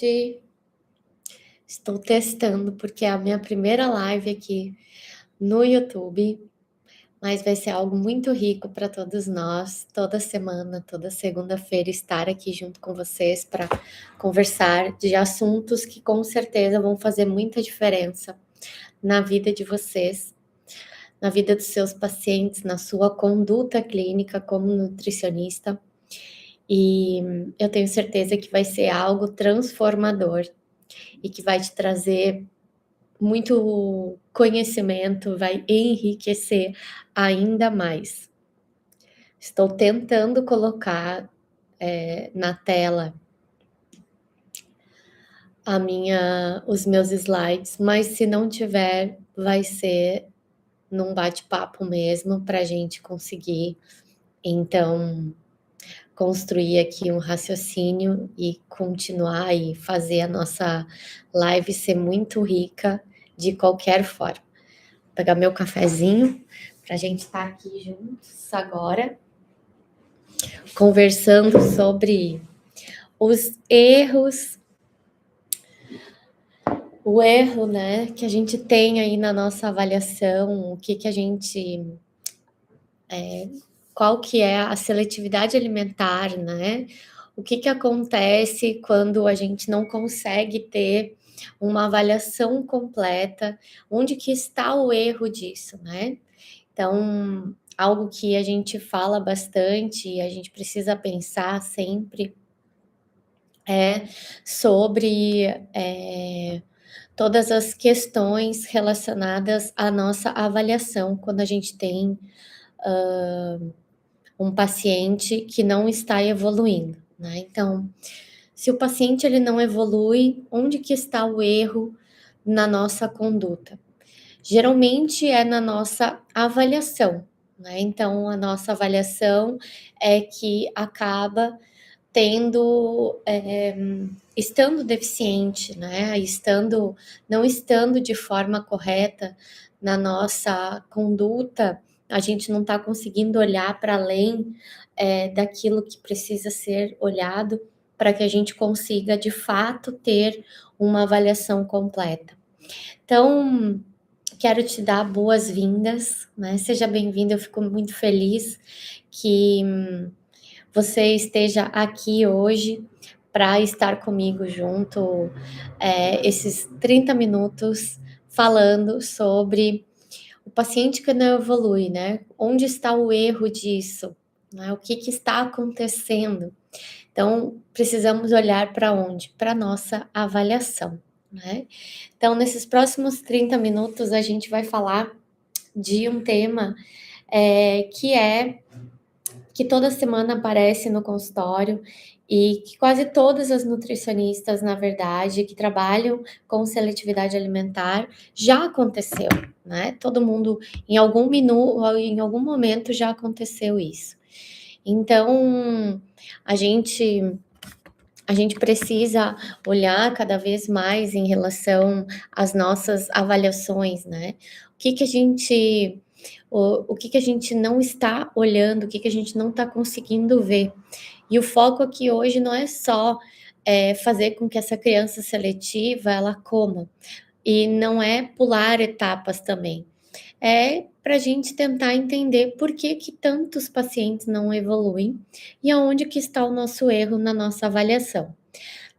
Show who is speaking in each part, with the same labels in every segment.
Speaker 1: noite. Estou testando porque é a minha primeira live aqui no YouTube, mas vai ser algo muito rico para todos nós, toda semana, toda segunda-feira, estar aqui junto com vocês para conversar de assuntos que com certeza vão fazer muita diferença na vida de vocês, na vida dos seus pacientes, na sua conduta clínica como nutricionista. E eu tenho certeza que vai ser algo transformador e que vai te trazer muito conhecimento, vai enriquecer ainda mais. Estou tentando colocar na tela os meus slides, mas se não tiver, vai ser num bate-papo mesmo para a gente conseguir, então, construir aqui um raciocínio e continuar e fazer a nossa live ser muito rica de qualquer forma. Vou pegar meu cafezinho para a gente estar aqui juntos agora, conversando sobre os erros, o erro, né, que a gente tem aí na nossa avaliação, o que a gente qual que é a seletividade alimentar, né? O que acontece quando a gente não consegue ter uma avaliação completa? Onde que está o erro disso, né? Então, algo que a gente fala bastante e a gente precisa pensar sempre é sobre todas as questões relacionadas à nossa avaliação quando a gente tem um paciente que não está evoluindo, né? Então, se o paciente ele não evolui, onde que está o erro na nossa conduta? Geralmente é na nossa avaliação, né? Então, a nossa avaliação é que acaba estando deficiente, né? Não estando de forma correta na nossa conduta, a gente não está conseguindo olhar para além daquilo que precisa ser olhado para que a gente consiga, de fato, ter uma avaliação completa. Então, quero te dar boas-vindas, né? Seja bem-vindo, eu fico muito feliz que você esteja aqui hoje para estar comigo junto esses 30 minutos falando sobre o paciente que não evolui, né? Onde está o erro disso? Né? O que está acontecendo? Então, precisamos olhar para onde? Para a nossa avaliação, né? Então, nesses próximos 30 minutos, a gente vai falar de um tema que toda semana aparece no consultório e que quase todas as nutricionistas, na verdade, que trabalham com seletividade alimentar, já aconteceu, né? Todo mundo, em algum minuto, em algum momento, já aconteceu isso. Então, a gente precisa olhar cada vez mais em relação às nossas avaliações, né? O que a gente não está olhando, o que a gente não está conseguindo ver. E o foco aqui hoje não é só fazer com que essa criança seletiva ela coma, e não é pular etapas também. É para a gente tentar entender por que tantos pacientes não evoluem e aonde que está o nosso erro na nossa avaliação.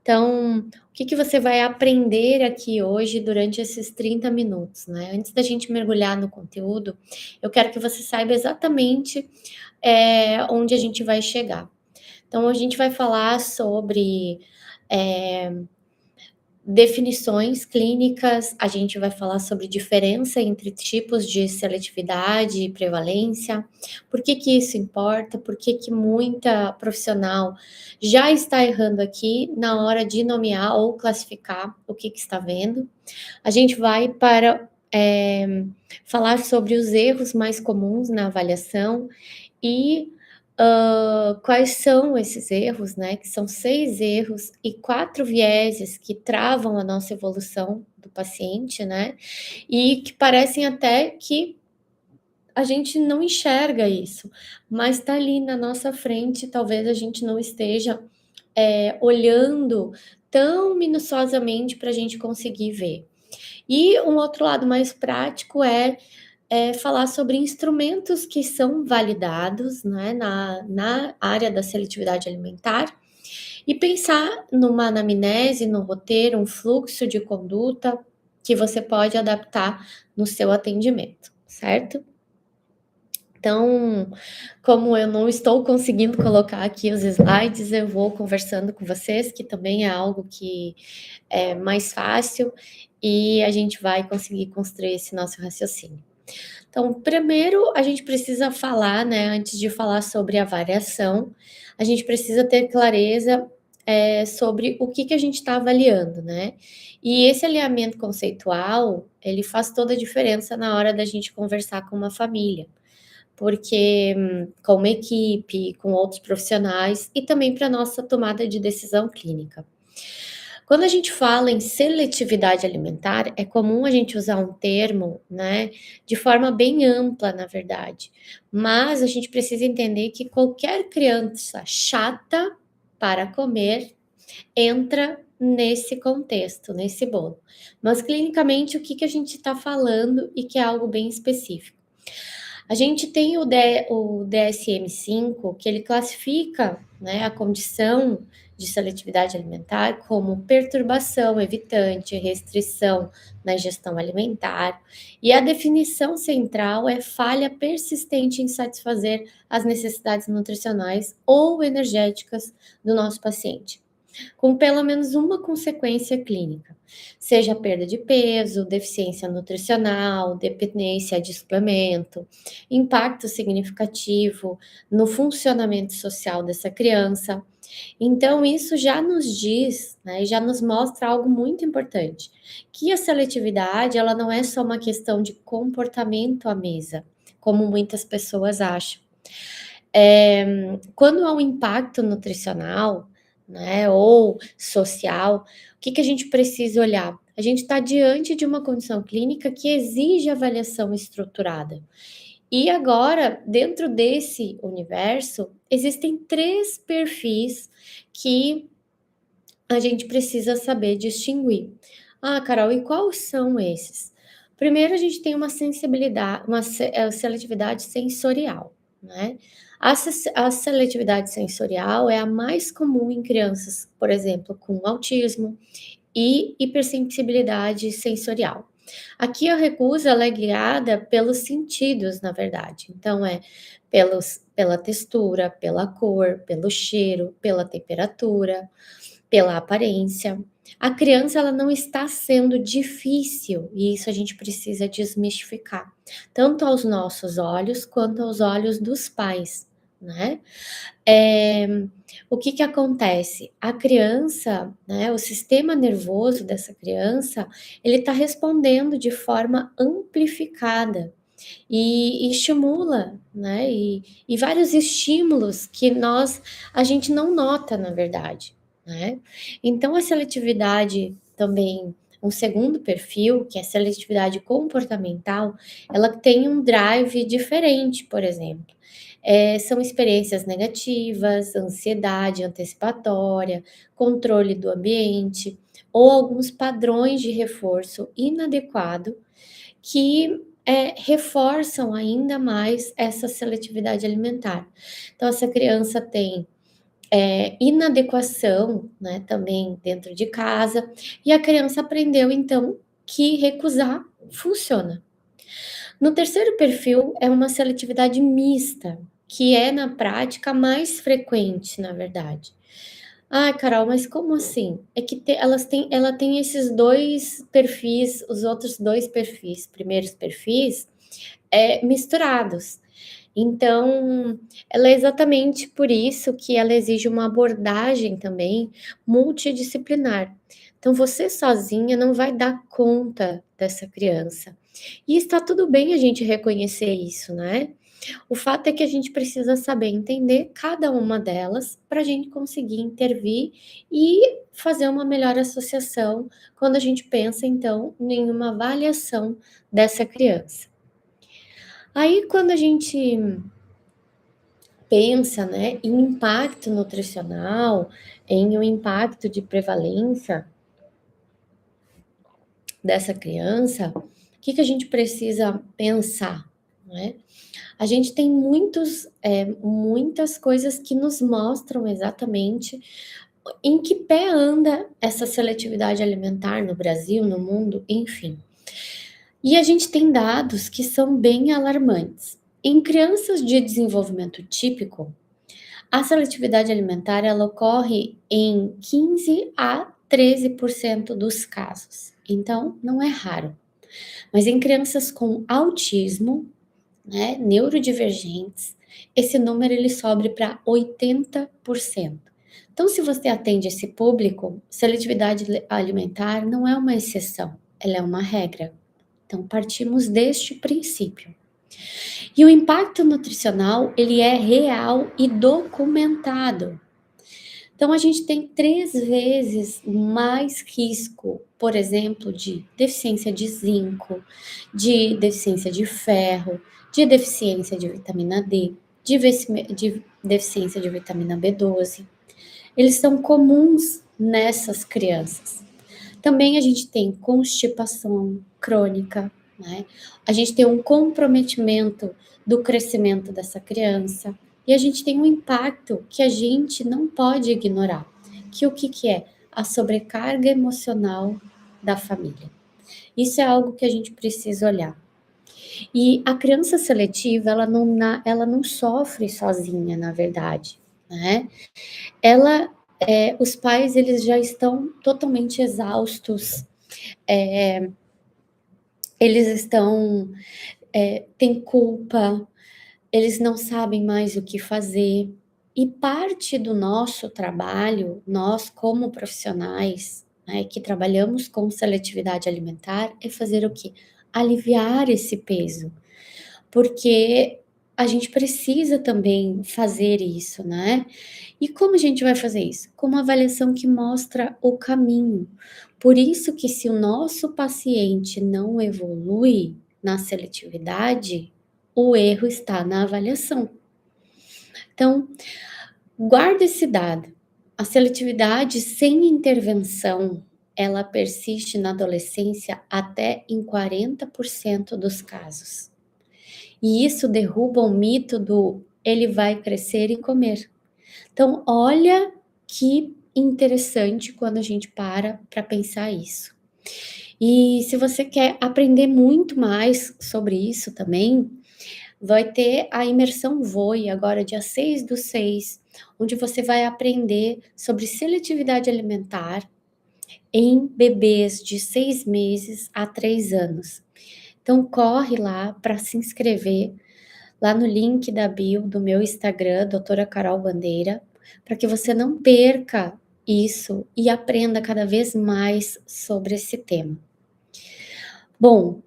Speaker 1: Então, o que você vai aprender aqui hoje durante esses 30 minutos, né? Antes da gente mergulhar no conteúdo, eu quero que você saiba exatamente onde a gente vai chegar. Então, a gente vai falar sobre definições clínicas, a gente vai falar sobre diferença entre tipos de seletividade e prevalência, por que isso importa, por que muita profissional já está errando aqui na hora de nomear ou classificar o que está vendo. A gente vai para falar sobre os erros mais comuns na avaliação e quais são esses erros, né? Que são 6 erros e 4 vieses que travam a nossa evolução do paciente, né? E que parecem até que a gente não enxerga isso, mas está ali na nossa frente, talvez a gente não esteja olhando tão minuciosamente para a gente conseguir ver. E um outro lado mais prático é falar sobre instrumentos que são validados, né, na área da seletividade alimentar e pensar numa anamnese, no roteiro, um fluxo de conduta que você pode adaptar no seu atendimento, certo? Então, como eu não estou conseguindo colocar aqui os slides, eu vou conversando com vocês, que também é algo que é mais fácil e a gente vai conseguir construir esse nosso raciocínio. Então, primeiro a gente precisa falar, né, antes de falar sobre a variação, a gente precisa ter clareza sobre o que a gente está avaliando, né? E esse alinhamento conceitual, ele faz toda a diferença na hora da gente conversar com uma família, porque com uma equipe, com outros profissionais e também para nossa tomada de decisão clínica. Quando a gente fala em seletividade alimentar, é comum a gente usar um termo, né, de forma bem ampla, na verdade. Mas a gente precisa entender que qualquer criança chata para comer entra nesse contexto, nesse bolo. Mas clinicamente, o que a gente está falando e que é algo bem específico? A gente tem o DSM-5, que ele classifica, né, a condição de seletividade alimentar como perturbação evitante, restrição na ingestão alimentar, e a definição central é falha persistente em satisfazer as necessidades nutricionais ou energéticas do nosso paciente, com pelo menos uma consequência clínica, seja perda de peso, deficiência nutricional, dependência de suplemento, impacto significativo no funcionamento social dessa criança. Então, isso já nos diz, né, e já nos mostra algo muito importante, que a seletividade, ela não é só uma questão de comportamento à mesa, como muitas pessoas acham. Quando há um impacto nutricional, né, ou social, o que a gente precisa olhar? A gente está diante de uma condição clínica que exige avaliação estruturada. E agora, dentro desse universo, existem 3 perfis que a gente precisa saber distinguir. Ah, Carol, e quais são esses? Primeiro, a gente tem uma sensibilidade, seletividade sensorial, né? A seletividade sensorial é a mais comum em crianças, por exemplo, com autismo e hipersensibilidade sensorial. Aqui a recusa ela é guiada pelos sentidos, na verdade. Então, pela textura, pela cor, pelo cheiro, pela temperatura, pela aparência. A criança ela não está sendo difícil e isso a gente precisa desmistificar, tanto aos nossos olhos quanto aos olhos dos pais, né? O que acontece? A criança, né, o sistema nervoso dessa criança, ele está respondendo de forma amplificada e estimula, né? E vários estímulos que a gente não nota, na verdade, né? Então, a seletividade também, um segundo perfil, que é a seletividade comportamental, ela tem um drive diferente, por exemplo. São experiências negativas, ansiedade antecipatória, controle do ambiente, ou alguns padrões de reforço inadequado que reforçam ainda mais essa seletividade alimentar. Então, essa criança tem inadequação, né, também dentro de casa, e a criança aprendeu, então, que recusar funciona. No terceiro perfil, é uma seletividade mista, que é, na prática, mais frequente, na verdade. Ai, Carol, mas como assim? É que ela tem esses 2 perfis, os outros 2 perfis, primeiros perfis, misturados. Então, ela é exatamente por isso que ela exige uma abordagem também multidisciplinar. Então, você sozinha não vai dar conta dessa criança. E está tudo bem a gente reconhecer isso, né? O fato é que a gente precisa saber entender cada uma delas para a gente conseguir intervir e fazer uma melhor associação quando a gente pensa, então, em uma avaliação dessa criança. Aí, quando a gente pensa, né, em impacto nutricional, em um impacto de prevalência dessa criança, o que a gente precisa pensar, né? A gente tem muitas coisas que nos mostram exatamente em que pé anda essa seletividade alimentar no Brasil, no mundo, enfim. E a gente tem dados que são bem alarmantes. Em crianças de desenvolvimento típico, a seletividade alimentar ela ocorre em 15 a 13% dos casos. Então, não é raro. Mas em crianças com autismo, né, neurodivergentes, esse número ele sobe para 80%. Então, se você atende esse público, seletividade alimentar não é uma exceção, ela é uma regra. Então, partimos deste princípio. E o impacto nutricional, ele é real e documentado. Então, a gente tem 3 vezes mais risco, por exemplo, de deficiência de zinco, de deficiência de ferro, de deficiência de vitamina D, de deficiência de vitamina B12. Eles são comuns nessas crianças. Também a gente tem constipação crônica, né? A gente tem um comprometimento do crescimento dessa criança e a gente tem um impacto que a gente não pode ignorar, que o que é? A sobrecarga emocional da família. Isso é algo que a gente precisa olhar. E a criança seletiva, ela não sofre sozinha, na verdade, né? Os pais, eles já estão totalmente exaustos, eles têm culpa, eles não sabem mais o que fazer. E parte do nosso trabalho, nós como profissionais, né, que trabalhamos com seletividade alimentar, é fazer o quê? Aliviar esse peso, porque a gente precisa também fazer isso, né? E como a gente vai fazer isso? Com uma avaliação que mostra o caminho. Por isso que se o nosso paciente não evolui na seletividade, o erro está na avaliação. Então, guarda esse dado. A seletividade sem intervenção, ela persiste na adolescência até em 40% dos casos. E isso derruba o mito do ele vai crescer e comer. Então, olha que interessante quando a gente para pensar isso. E se você quer aprender muito mais sobre isso também, vai ter a imersão VOE agora dia 6/6, onde você vai aprender sobre seletividade alimentar em bebês de 6 meses a 3 anos. Então corre lá para se inscrever lá no link da bio do meu Instagram, doutora Carol Bandeira, para que você não perca isso e aprenda cada vez mais sobre esse tema. Bom,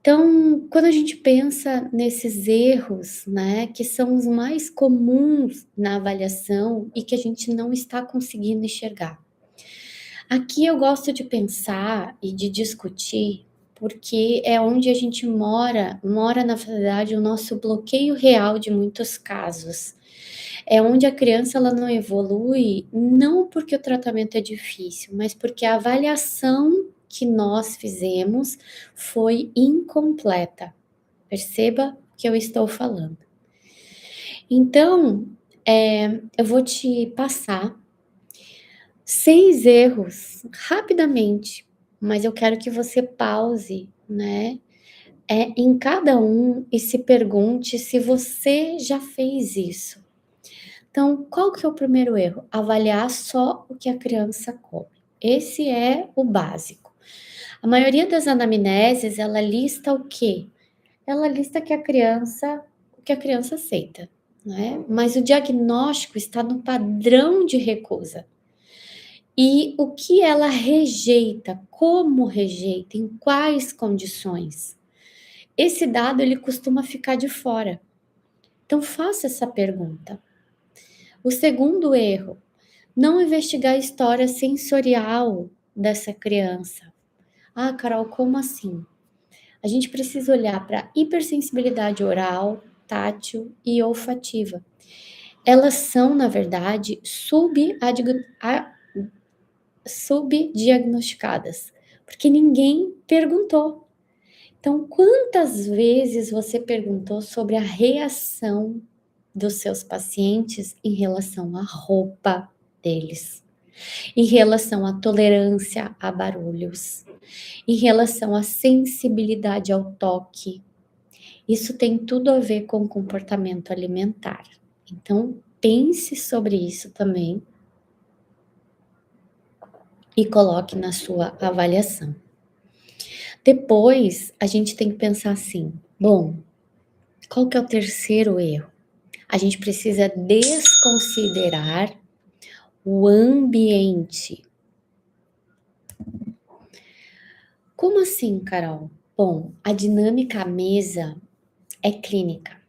Speaker 1: então, quando a gente pensa nesses erros, né, que são os mais comuns na avaliação e que a gente não está conseguindo enxergar. Aqui eu gosto de pensar e de discutir, porque é onde a gente mora na verdade o nosso bloqueio real de muitos casos. É onde a criança ela não evolui, não porque o tratamento é difícil, mas porque a avaliação que nós fizemos foi incompleta. Perceba o que eu estou falando. Então, eu vou te passar 6 erros rapidamente, mas eu quero que você pause, né, em cada um e se pergunte se você já fez isso. Então, qual que é o primeiro erro? Avaliar só o que a criança come. Esse é o básico. A maioria das anamneses, ela lista o quê? Ela lista o que a criança aceita, né? Mas o diagnóstico está no padrão de recusa. E o que ela rejeita, como rejeita, em quais condições. Esse dado ele costuma ficar de fora. Então faça essa pergunta. O segundo erro, não investigar a história sensorial dessa criança. Ah, Carol, como assim? A gente precisa olhar para hipersensibilidade oral, tátil e olfativa. elas são, na verdade, subdiagnosticadas, porque ninguém perguntou. Então, quantas vezes você perguntou sobre a reação dos seus pacientes em relação à roupa deles, em relação à tolerância a barulhos, em relação à sensibilidade ao toque? Isso tem tudo a ver com comportamento alimentar. Então, pense sobre isso também e coloque na sua avaliação. Depois, a gente tem que pensar assim: bom, qual que é o terceiro erro? A gente precisa desconsiderar o ambiente. Como assim, Carol? Bom, a dinâmica à mesa é clínica.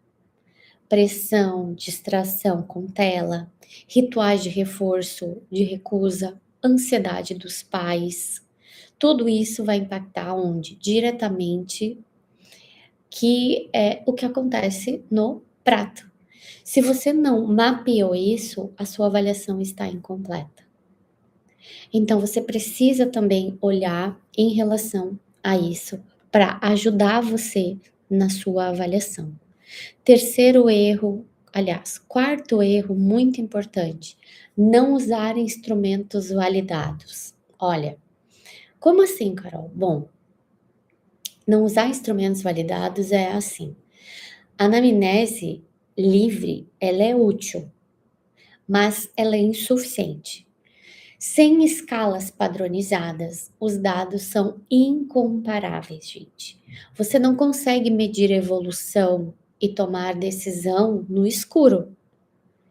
Speaker 1: Pressão, distração com tela, rituais de reforço, de recusa, ansiedade dos pais. Tudo isso vai impactar onde? Diretamente que é o que acontece no prato. Se você não mapeou isso, a sua avaliação está incompleta. Então, você precisa também olhar em relação a isso para ajudar você na sua avaliação. Terceiro erro, aliás, quarto erro muito importante: não usar instrumentos validados. Olha, como assim, Carol? Bom, não usar instrumentos validados é assim. A anamnese livre, ela é útil, mas ela é insuficiente. Sem escalas padronizadas, os dados são incomparáveis, gente. Você não consegue medir evolução e tomar decisão no escuro.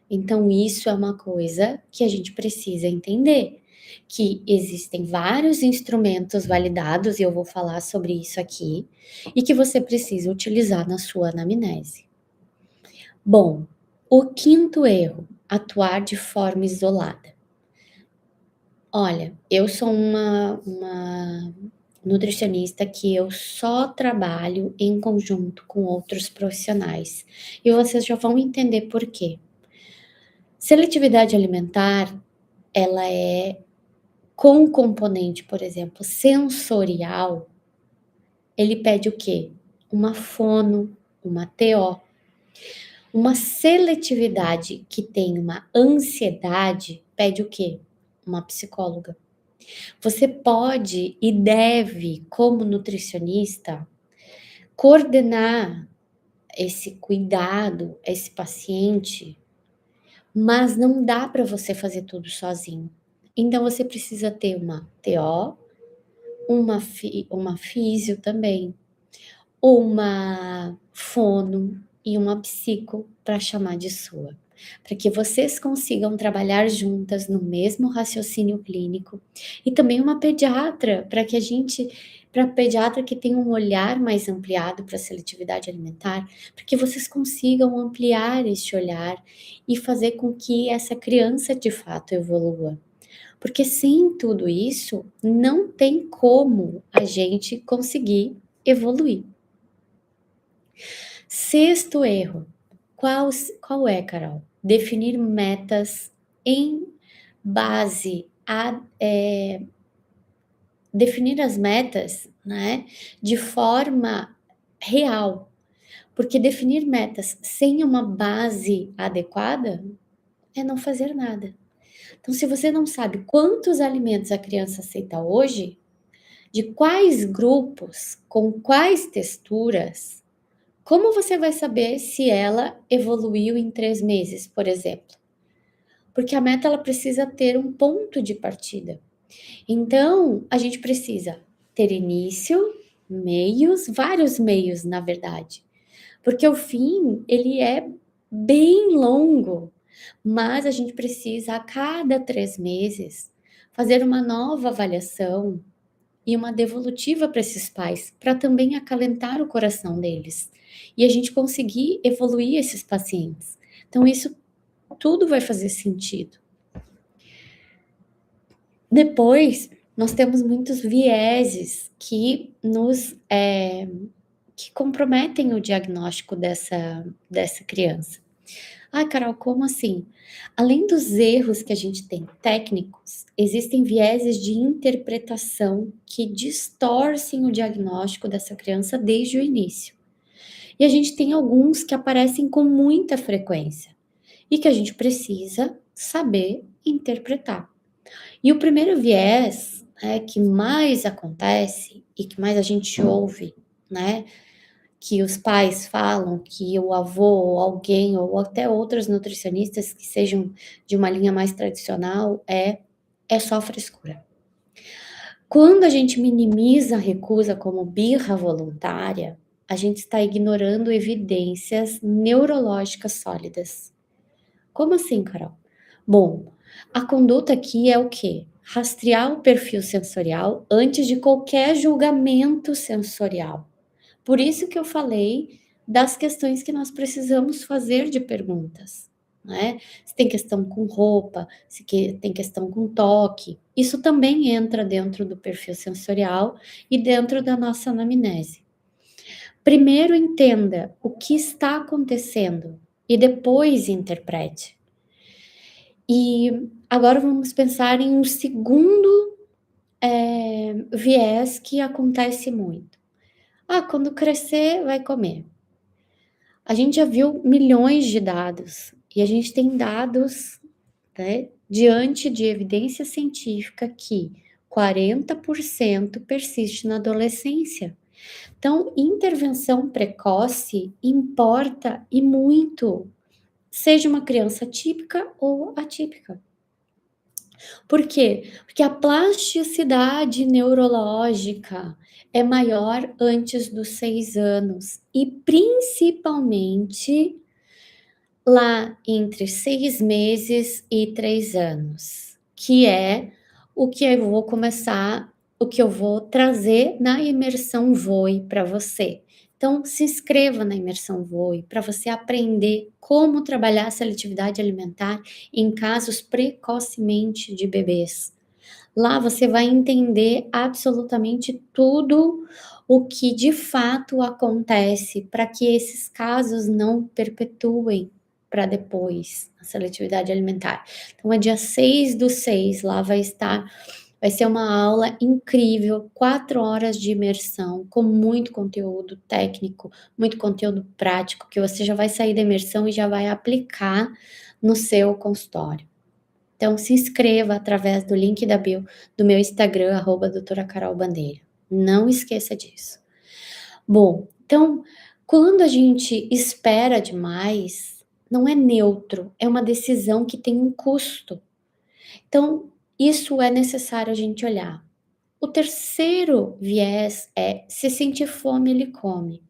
Speaker 1: Então, isso é uma coisa que a gente precisa entender, que existem vários instrumentos validados, e eu vou falar sobre isso aqui, e que você precisa utilizar na sua anamnese. Bom, o quinto erro: atuar de forma isolada. Olha, eu sou uma nutricionista que eu só trabalho em conjunto com outros profissionais, e vocês já vão entender por quê. Seletividade alimentar, ela é com componente, por exemplo, sensorial, ele pede o quê? Uma fono, uma TO. Uma seletividade que tem uma ansiedade pede o quê? Uma psicóloga. Você pode e deve, como nutricionista, coordenar esse cuidado, esse paciente, mas não dá para você fazer tudo sozinho. Então você precisa ter uma TO, uma físio também, uma fono e uma psico para chamar de sua, para que vocês consigam trabalhar juntas no mesmo raciocínio clínico, e também uma pediatra, para a pediatra que tem um olhar mais ampliado para a seletividade alimentar, para que vocês consigam ampliar este olhar e fazer com que essa criança de fato evolua. Porque sem tudo isso, não tem como a gente conseguir evoluir. Sexto erro. Qual é, Carol? Definir metas em base a definir as metas, né, de forma real. Porque definir metas sem uma base adequada é não fazer nada. Então, se você não sabe quantos alimentos a criança aceita hoje, de quais grupos, com quais texturas, como você vai saber se ela evoluiu em 3 meses, por exemplo? Porque a meta ela precisa ter um ponto de partida. Então, a gente precisa ter início, meios, vários meios, na verdade. Porque o fim, ele é bem longo, mas a gente precisa, a cada 3 meses, fazer uma nova avaliação e uma devolutiva para esses pais, para também acalentar o coração deles e a gente conseguir evoluir esses pacientes. Então, isso tudo vai fazer sentido. Depois, nós temos muitos vieses que que comprometem o diagnóstico dessa criança. Ai, Carol, como assim? Além dos erros que a gente tem técnicos, existem vieses de interpretação que distorcem o diagnóstico dessa criança desde o início. E a gente tem alguns que aparecem com muita frequência e que a gente precisa saber interpretar. E o primeiro viés, né, que mais acontece e que mais a gente ouve, né, que os pais falam, que o avô ou alguém, ou até outros nutricionistas que sejam de uma linha mais tradicional, é só frescura. Quando a gente minimiza a recusa como birra voluntária, a gente está ignorando evidências neurológicas sólidas. Como assim, Carol? Bom, a conduta aqui é o quê? Rastrear o perfil sensorial antes de qualquer julgamento sensorial. Por isso que eu falei das questões que nós precisamos fazer de perguntas, né? Se tem questão com roupa, se tem questão com toque, isso também entra dentro do perfil sensorial e dentro da nossa anamnese. Primeiro entenda o que está acontecendo e depois interprete. E agora vamos pensar em um segundo viés que acontece muito. Ah, quando crescer, vai comer. A gente já viu milhões de dados e a gente tem dados, né, diante de evidência científica que 40% persiste na adolescência. Então, intervenção precoce importa e muito, seja uma criança típica ou atípica. Por quê? Porque a plasticidade neurológica é maior antes dos 6 anos e principalmente lá entre 6 meses e 3 anos, que é o que eu vou trazer na imersão Voe para você. Então, se inscreva na imersão Voe para você aprender como trabalhar a seletividade alimentar em casos precocemente de bebês. Lá você vai entender absolutamente tudo o que de fato acontece para que esses casos não perpetuem para depois a seletividade alimentar. Então é dia 6/6, lá vai ser uma aula incrível, 4 horas de imersão, com muito conteúdo técnico, muito conteúdo prático, que você já vai sair da imersão e já vai aplicar no seu consultório. Então se inscreva através do link da bio do meu Instagram, @doutora Carol Bandeira. Não esqueça disso. Bom, então, quando a gente espera demais, não é neutro, é uma decisão que tem um custo. Então, isso é necessário a gente olhar. O terceiro viés é: se sentir fome, ele come.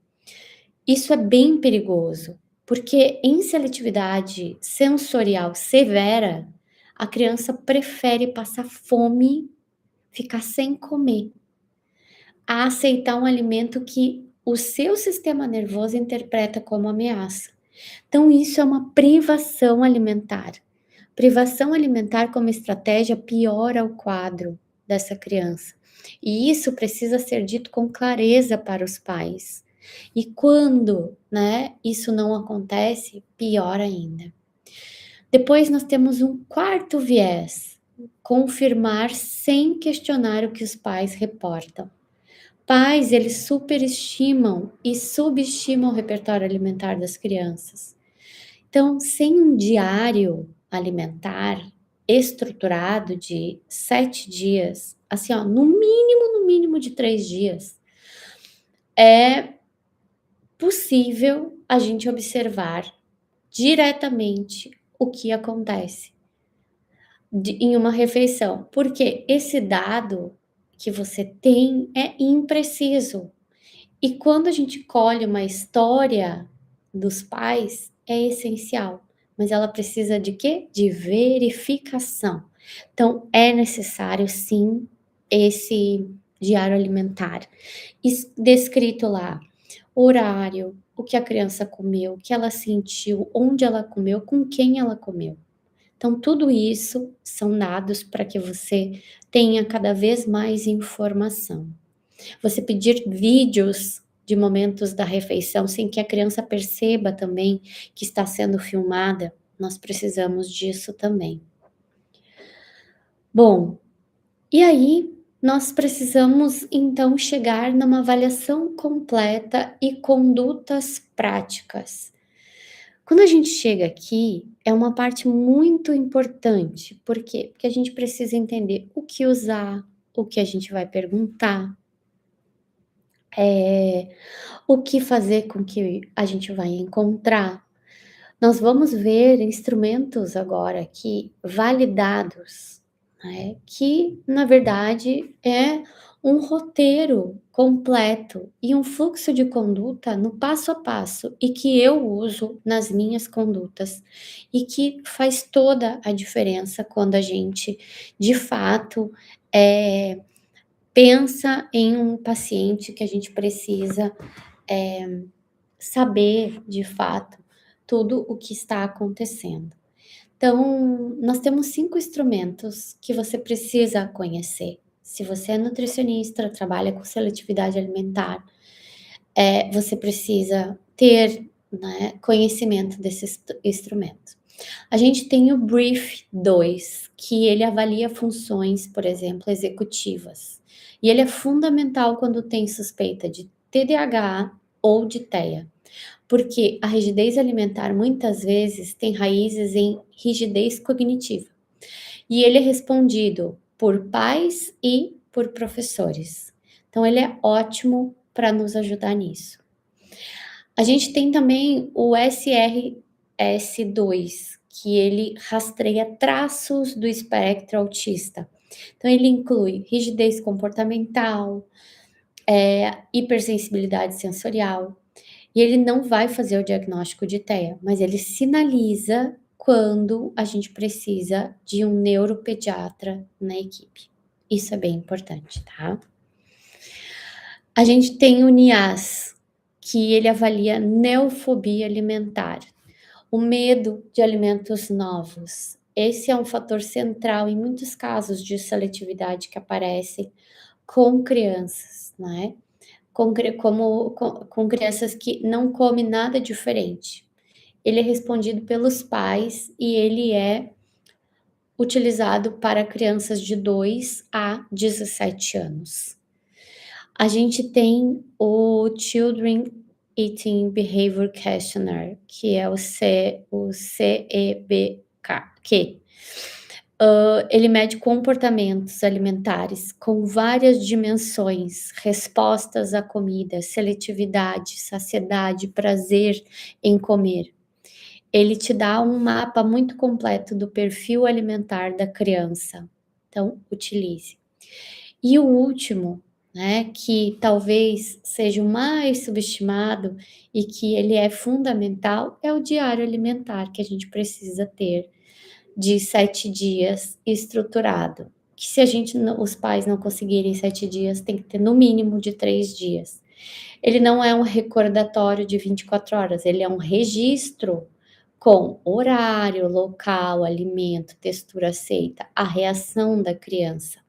Speaker 1: Isso é bem perigoso, porque em seletividade sensorial severa, a criança prefere passar fome, ficar sem comer, a aceitar um alimento que o seu sistema nervoso interpreta como ameaça. Então, isso é uma privação alimentar. Privação alimentar como estratégia piora o quadro dessa criança. E isso precisa ser dito com clareza para os pais. E quando, né, isso não acontece, pior ainda. Depois nós temos um quarto viés: confirmar sem questionar o que os pais reportam. Pais, eles superestimam e subestimam o repertório alimentar das crianças. Então, sem um diário alimentar estruturado de 7 dias, assim, ó, no mínimo de 3 dias, é possível a gente observar diretamente o que acontece em uma refeição, porque esse dado que você tem é impreciso. E quando a gente colhe uma história dos pais, é essencial, mas ela precisa de quê? De verificação. Então, é necessário sim esse diário alimentar, descrito lá horário, o que a criança comeu, o que ela sentiu, onde ela comeu, com quem ela comeu. Então, tudo isso são dados para que você tenha cada vez mais informação. Você pedir vídeos de momentos da refeição sem que a criança perceba também que está sendo filmada. Nós precisamos disso também. Bom, e aí nós precisamos então chegar numa avaliação completa e condutas práticas. Quando a gente chega aqui, é uma parte muito importante. Por quê? Porque a gente precisa entender o que usar, o que a gente vai perguntar, o que fazer com que a gente vai encontrar. Nós vamos ver instrumentos agora aqui validados, né, que na verdade é um roteiro completo e um fluxo de conduta no passo a passo e que eu uso nas minhas condutas e que faz toda a diferença quando a gente de fato pensa em um paciente que a gente precisa saber de fato tudo o que está acontecendo. Então, nós temos 5 instrumentos que você precisa conhecer. Se você é nutricionista, trabalha com seletividade alimentar, você precisa ter, né, conhecimento desses instrumentos. A gente tem o Brief 2, que ele avalia funções, por exemplo, executivas. E ele é fundamental quando tem suspeita de TDAH ou de TEA. Porque a rigidez alimentar muitas vezes tem raízes em rigidez cognitiva. E ele é respondido por pais e por professores. Então, ele é ótimo para nos ajudar nisso. A gente tem também o SRS2, que ele rastreia traços do espectro autista. Então, ele inclui rigidez comportamental, hipersensibilidade sensorial, e ele não vai fazer o diagnóstico de TEA, mas ele sinaliza quando a gente precisa de um neuropediatra na equipe. Isso é bem importante, tá? A gente tem o NIAS, que ele avalia neofobia alimentar, o medo de alimentos novos. Esse é um fator central em muitos casos de seletividade que aparecem com crianças, né? Com crianças que não comem nada diferente. Ele é respondido pelos pais e ele é utilizado para crianças de 2 a 17 anos. A gente tem o Children Eating Behavior Questionnaire, que é o CEBQ. Ele mede comportamentos alimentares com várias dimensões, respostas à comida, seletividade, saciedade, prazer em comer. Ele te dá um mapa muito completo do perfil alimentar da criança. Então, utilize. E o último, né, que talvez seja o mais subestimado e que ele é fundamental, é o diário alimentar que a gente precisa ter de 7 dias estruturado. Que se a gente, os pais não conseguirem 7 dias, tem que ter no mínimo de 3 dias. Ele não é um recordatório de 24 horas, ele é um registro com horário, local, alimento, textura aceita, a reação da criança.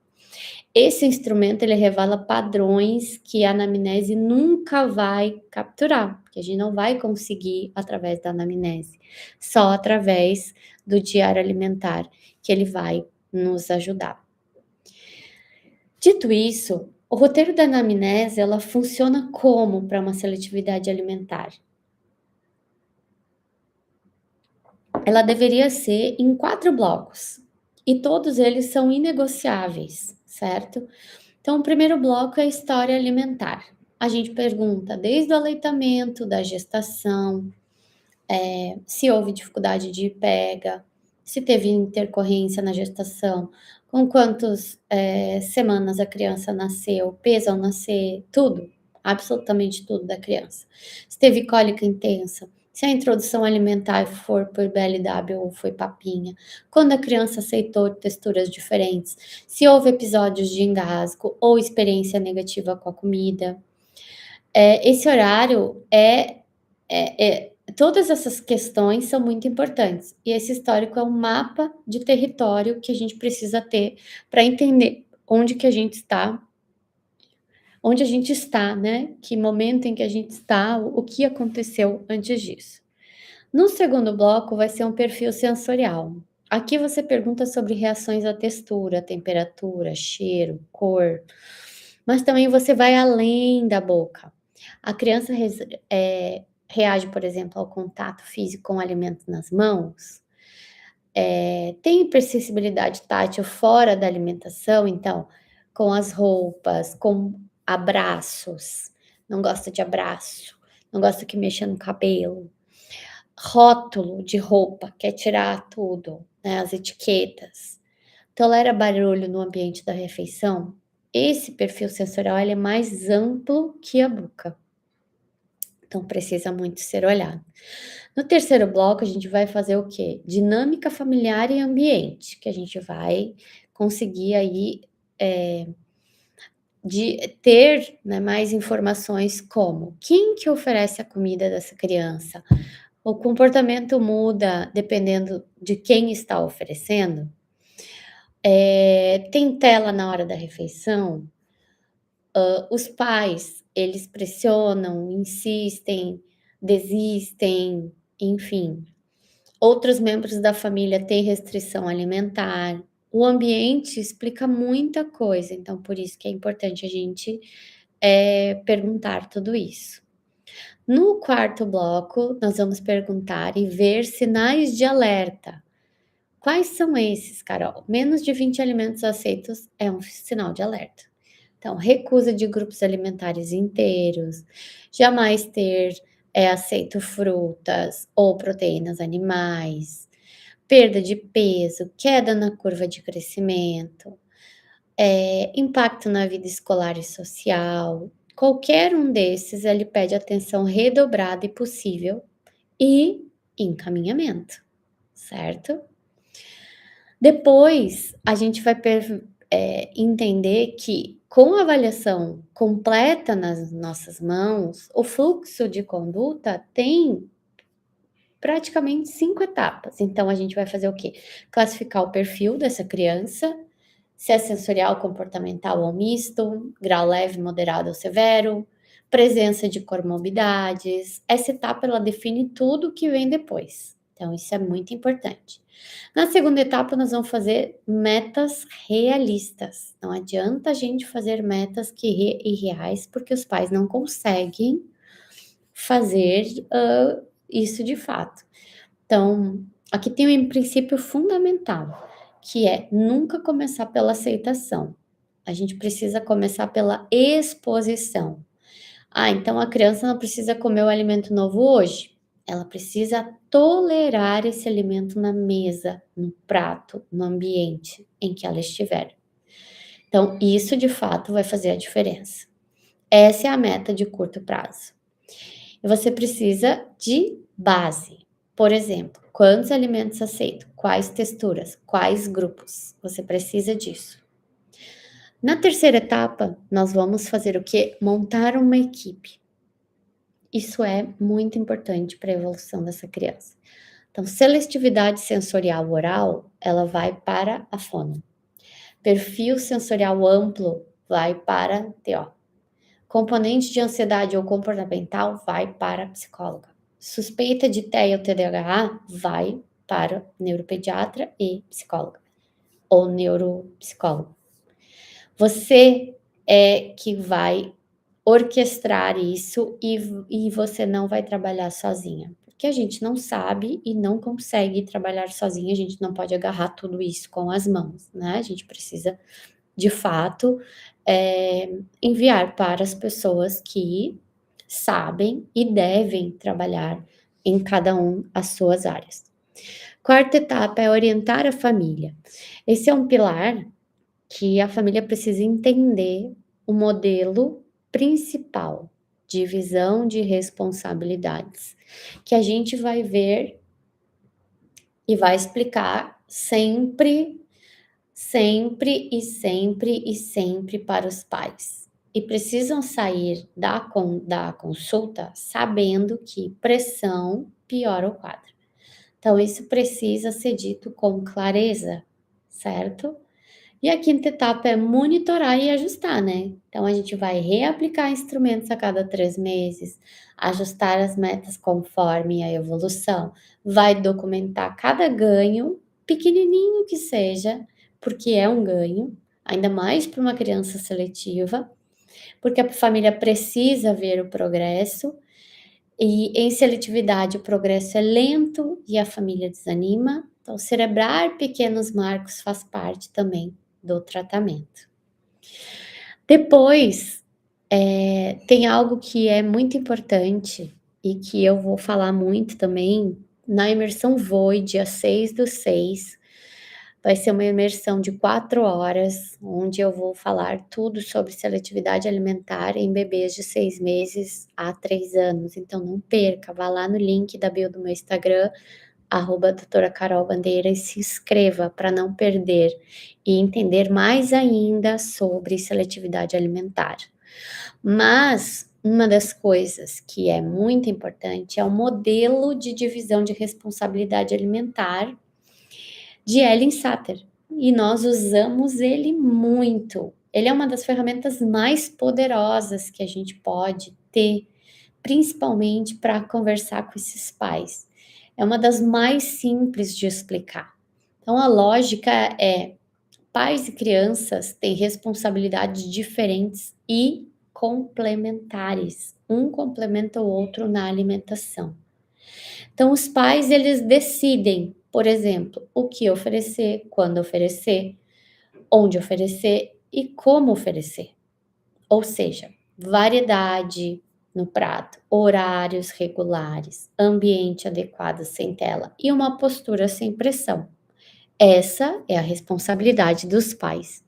Speaker 1: Esse instrumento ele revela padrões que a anamnese nunca vai capturar, porque a gente não vai conseguir através da anamnese, só através do diário alimentar que ele vai nos ajudar. Dito isso, o roteiro da anamnese ela funciona como para uma seletividade alimentar? Ela deveria ser em 4 blocos e todos eles são inegociáveis, certo? Então, o primeiro bloco é a história alimentar. A gente pergunta desde o aleitamento, da gestação, se houve dificuldade de pega, se teve intercorrência na gestação, com quantas semanas a criança nasceu, peso ao nascer, tudo, absolutamente tudo da criança. Se teve cólica intensa, se a introdução alimentar for por BLW ou foi papinha, quando a criança aceitou texturas diferentes, se houve episódios de engasgo ou experiência negativa com a comida. Esse horário todas essas questões são muito importantes. E esse histórico é um mapa de território que a gente precisa ter para entender onde que a gente está onde a gente está, né? Que momento em que a gente está, o que aconteceu antes disso. No segundo bloco vai ser um perfil sensorial. Aqui você pergunta sobre reações à textura, temperatura, cheiro, cor, mas também você vai além da boca. A criança reage, por exemplo, ao contato físico com alimentos nas mãos. Tem hipersensibilidade tátil fora da alimentação, então, com as roupas, com abraços, não gosta de abraço, não gosta que mexa no cabelo, rótulo de roupa, quer tirar tudo, né, as etiquetas, tolera barulho no ambiente da refeição. Esse perfil sensorial ele é mais amplo que a boca, então precisa muito ser olhado. No terceiro bloco, a gente vai fazer o quê? Dinâmica familiar e ambiente, que a gente vai conseguir aí de ter, né, mais informações como quem que oferece a comida dessa criança, o comportamento muda dependendo de quem está oferecendo. Tem tela na hora da refeição? Os pais, eles pressionam, insistem, desistem, enfim. Outros membros da família têm restrição alimentar. O ambiente explica muita coisa, então por isso que é importante a gente perguntar tudo isso. No quarto bloco, nós vamos perguntar e ver sinais de alerta. Quais são esses, Carol? Menos de 20 alimentos aceitos é um sinal de alerta. Então, recusa de grupos alimentares inteiros, jamais ter aceito frutas ou proteínas animais, perda de peso, queda na curva de crescimento, impacto na vida escolar e social. Qualquer um desses, ele pede atenção redobrada e possível e encaminhamento, certo? Depois, a gente vai entender que, com a avaliação completa nas nossas mãos, o fluxo de conduta tem praticamente 5 etapas. Então, a gente vai fazer o quê? Classificar o perfil dessa criança, se é sensorial, comportamental ou misto, grau leve, moderado ou severo, presença de comorbidades. Essa etapa ela define tudo o que vem depois. Então, isso é muito importante. Na segunda etapa, nós vamos fazer metas realistas. Não adianta a gente fazer metas irreais, porque os pais não conseguem fazer isso de fato. Então, aqui tem um princípio fundamental, que é nunca começar pela aceitação. A gente precisa começar pela exposição. Ah, então a criança não precisa comer o alimento novo hoje. Ela precisa tolerar esse alimento na mesa, no prato, no ambiente em que ela estiver. Então, isso de fato vai fazer a diferença. Essa é a meta de curto prazo. E você precisa de base. Por exemplo, quantos alimentos aceito? Quais texturas? Quais grupos? Você precisa disso. Na terceira etapa, nós vamos fazer o quê? Montar uma equipe. Isso é muito importante para a evolução dessa criança. Então, seletividade sensorial oral, ela vai para a fono. Perfil sensorial amplo vai para TO. Componente de ansiedade ou comportamental vai para a psicóloga. Suspeita de TEA ou TDAH vai para neuropediatra e psicóloga ou neuropsicólogo. Você é que vai orquestrar isso e você não vai trabalhar sozinha, porque a gente não sabe e não consegue trabalhar sozinha, a gente não pode agarrar tudo isso com as mãos, né? A gente precisa, de fato, enviar para as pessoas que sabem e devem trabalhar em cada um as suas áreas. Quarta etapa é orientar a família. Esse é um pilar que a família precisa entender o modelo principal, divisão de responsabilidades, que a gente vai ver e vai explicar sempre, sempre e sempre e sempre para os pais. E precisam sair da consulta sabendo que pressão piora o quadro. Então, isso precisa ser dito com clareza, certo? E a quinta etapa é monitorar e ajustar, né? Então a gente vai reaplicar instrumentos a cada 3 meses, ajustar as metas conforme a evolução, vai documentar cada ganho, pequenininho que seja, porque é um ganho, ainda mais para uma criança seletiva, porque a família precisa ver o progresso. E em seletividade, o progresso é lento e a família desanima. Então, celebrar pequenos marcos faz parte também do tratamento. Depois, tem algo que é muito importante e que eu vou falar muito também na imersão Voe, dia 6/6. Vai ser uma imersão de 4 horas, onde eu vou falar tudo sobre seletividade alimentar em bebês de 6 meses a 3 anos. Então não perca, vá lá no link da bio do meu Instagram, @doutora Carol Bandeira, e se inscreva para não perder e entender mais ainda sobre seletividade alimentar. Mas uma das coisas que é muito importante é o modelo de divisão de responsabilidade alimentar de Ellen Satter, e nós usamos ele muito. Ele é uma das ferramentas mais poderosas que a gente pode ter, principalmente para conversar com esses pais. É uma das mais simples de explicar. Então, a lógica é: pais e crianças têm responsabilidades diferentes e complementares. Um complementa o outro na alimentação. Então, os pais, eles decidem, por exemplo, o que oferecer, quando oferecer, onde oferecer e como oferecer. Ou seja, variedade no prato, horários regulares, ambiente adequado sem tela e uma postura sem pressão. Essa é a responsabilidade dos pais.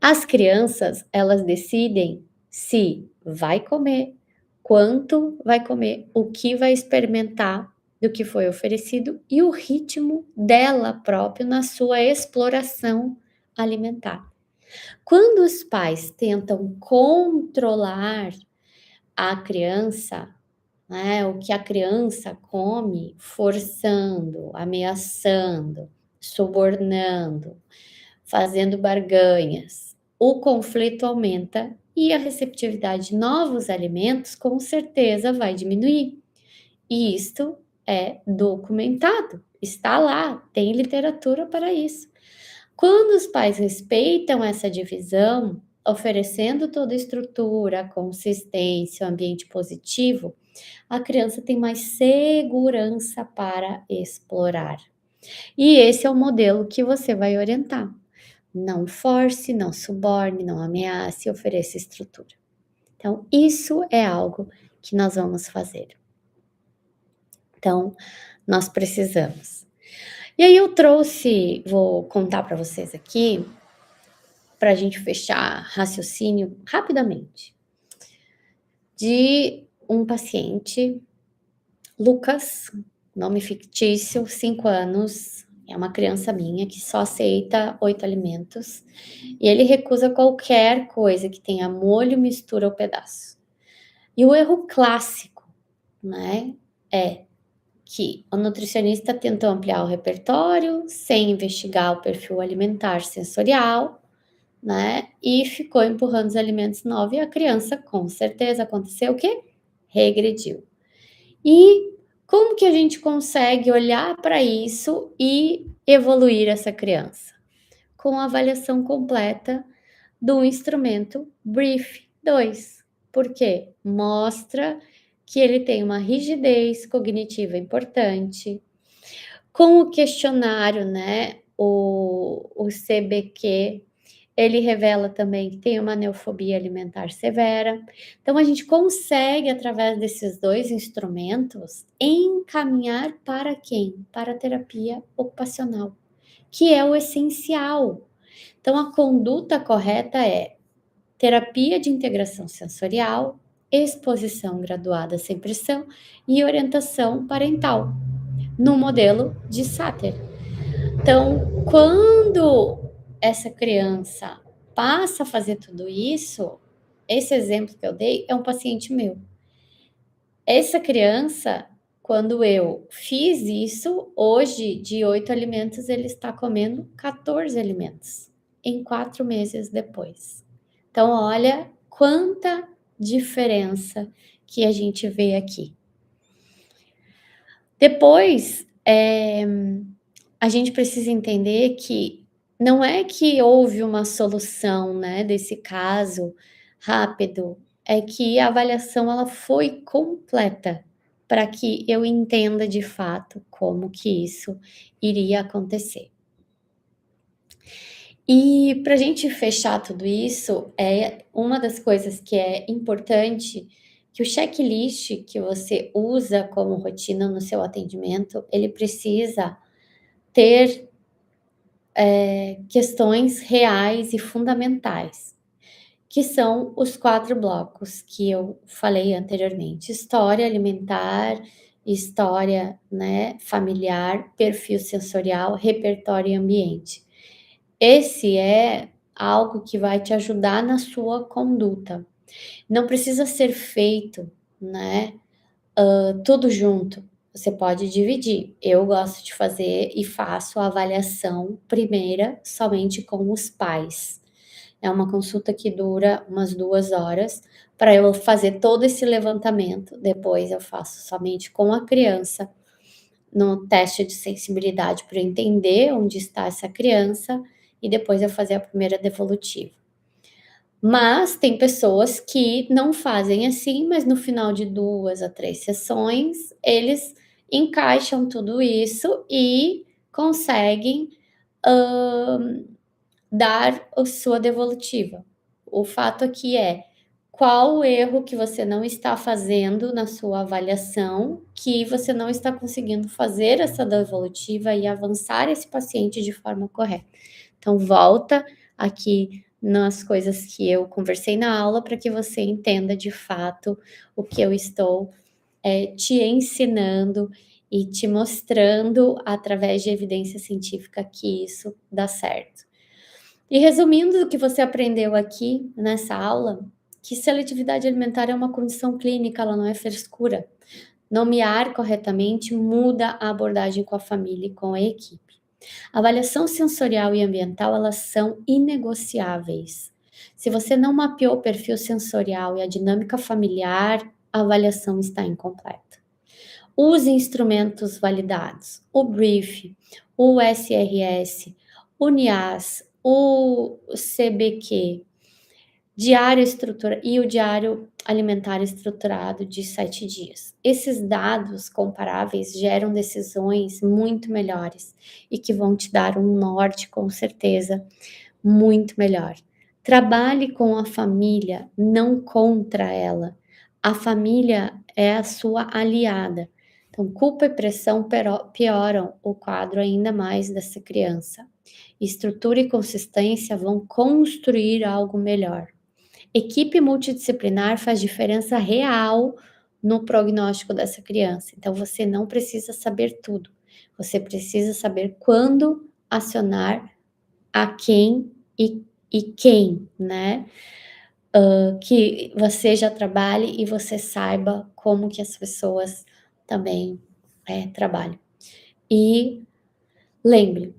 Speaker 1: As crianças, elas decidem se vai comer, quanto vai comer, o que vai experimentar do que foi oferecido e o ritmo dela próprio na sua exploração alimentar. Quando os pais tentam controlar a criança, né, o que a criança come, forçando, ameaçando, subornando, fazendo barganhas, o conflito aumenta e a receptividade de novos alimentos com certeza vai diminuir. E isto é documentado, está lá, tem literatura para isso. Quando os pais respeitam essa divisão, oferecendo toda a estrutura, consistência, um ambiente positivo, a criança tem mais segurança para explorar. E esse é o modelo que você vai orientar. Não force, não suborne, não ameace, ofereça estrutura. Então, isso é algo que nós vamos fazer. Então, nós precisamos. E aí eu trouxe, vou contar para vocês aqui, para a gente fechar raciocínio rapidamente, de um paciente, Lucas, nome fictício, 5 anos, é uma criança minha que só aceita 8 alimentos e ele recusa qualquer coisa que tenha molho, mistura ou pedaço. E o erro clássico, né, é que o nutricionista tentou ampliar o repertório sem investigar o perfil alimentar sensorial, né, e ficou empurrando os alimentos novos e a criança, com certeza, aconteceu o quê? Regrediu. E como que a gente consegue olhar para isso e evoluir essa criança? Com a avaliação completa do instrumento Brief 2. Por quê? Mostra que ele tem uma rigidez cognitiva importante. Com o questionário, né, o CBQ, ele revela também que tem uma neofobia alimentar severa. Então, a gente consegue, através desses 2 instrumentos, encaminhar para quem? Para a terapia ocupacional, que é o essencial. Então, a conduta correta é terapia de integração sensorial, exposição graduada sem pressão e orientação parental, no modelo de Satter. Então, quando essa criança passa a fazer tudo isso, esse exemplo que eu dei é um paciente meu. Essa criança, quando eu fiz isso, hoje de 8 alimentos, ele está comendo 14 alimentos. em 4 meses depois. Então, olha quanta diferença que a gente vê aqui. Depois, a gente precisa entender que não é que houve uma solução, né, desse caso rápido, é que a avaliação ela foi completa para que eu entenda de fato como que isso iria acontecer. E para a gente fechar tudo isso, é uma das coisas que é importante, que o checklist que você usa como rotina no seu atendimento, ele precisa ter questões reais e fundamentais, que são os 4 blocos que eu falei anteriormente: história alimentar, história, né, familiar, perfil sensorial, repertório e ambiente. Esse é algo que vai te ajudar na sua conduta. Não precisa ser feito, né, tudo junto. Você pode dividir. Eu gosto de fazer e faço a avaliação primeira somente com os pais. É uma consulta que dura umas 2 horas para eu fazer todo esse levantamento. Depois eu faço somente com a criança, no teste de sensibilidade para entender onde está essa criança e depois eu fazer a primeira devolutiva. Mas tem pessoas que não fazem assim, mas no final de 2 a 3 sessões, eles encaixam tudo isso e conseguem, hã, dar a sua devolutiva. O fato aqui é, qual o erro que você não está fazendo na sua avaliação, que você não está conseguindo fazer essa devolutiva e avançar esse paciente de forma correta. Então volta aqui nas coisas que eu conversei na aula para que você entenda de fato o que eu estou, te ensinando e te mostrando através de evidência científica que isso dá certo. E resumindo o que você aprendeu aqui nessa aula, que seletividade alimentar é uma condição clínica, ela não é frescura. Nomear corretamente muda a abordagem com a família e com a equipe. Avaliação sensorial e ambiental, elas são inegociáveis. Se você não mapeou o perfil sensorial e a dinâmica familiar, a avaliação está incompleta. Use instrumentos validados, o BRIEF, o SRS, o NIAS, o CBQ, diário estrutura e o diário alimentar estruturado de 7 dias. Esses dados comparáveis geram decisões muito melhores e que vão te dar um norte, com certeza, muito melhor. Trabalhe com a família, não contra ela. A família é a sua aliada. Então, culpa e pressão pioram o quadro ainda mais dessa criança. Estrutura e consistência vão construir algo melhor. Equipe multidisciplinar faz diferença real no prognóstico dessa criança. Então, você não precisa saber tudo. Você precisa saber quando acionar a quem e quem, né? Que você já trabalhe e você saiba como que as pessoas também trabalham. E lembre,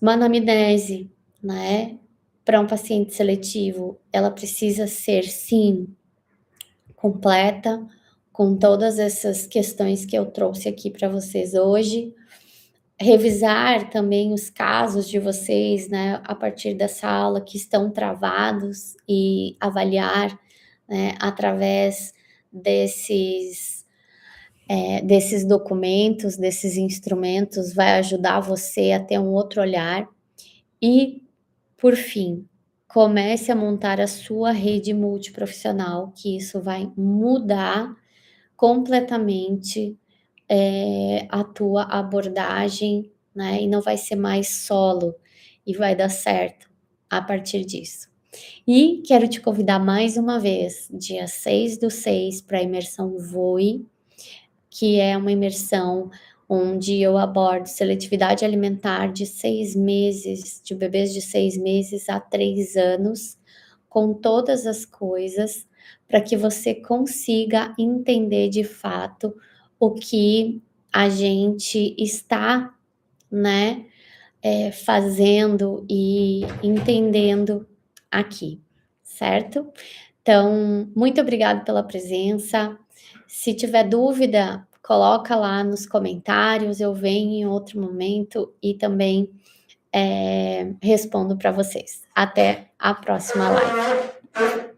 Speaker 1: uma anamnese, né, para um paciente seletivo, ela precisa ser, sim, completa, com todas essas questões que eu trouxe aqui para vocês hoje. Revisar também os casos de vocês, né, a partir dessa aula que estão travados e avaliar, né, através desses, desses documentos, desses instrumentos, vai ajudar você a ter um outro olhar. E, por fim, comece a montar a sua rede multiprofissional, que isso vai mudar completamente a tua abordagem, né? E não vai ser mais solo e vai dar certo a partir disso. E quero te convidar mais uma vez, dia 6/6, para a imersão Voe, que é uma imersão onde eu abordo seletividade alimentar de 6 meses, de bebês de 6 meses a 3 anos, com todas as coisas, para que você consiga entender de fato o que a gente está, né, fazendo e entendendo aqui, certo? Então, muito obrigado pela presença. Se tiver dúvida, coloca lá nos comentários, eu venho em outro momento e também respondo para vocês. Até a próxima live.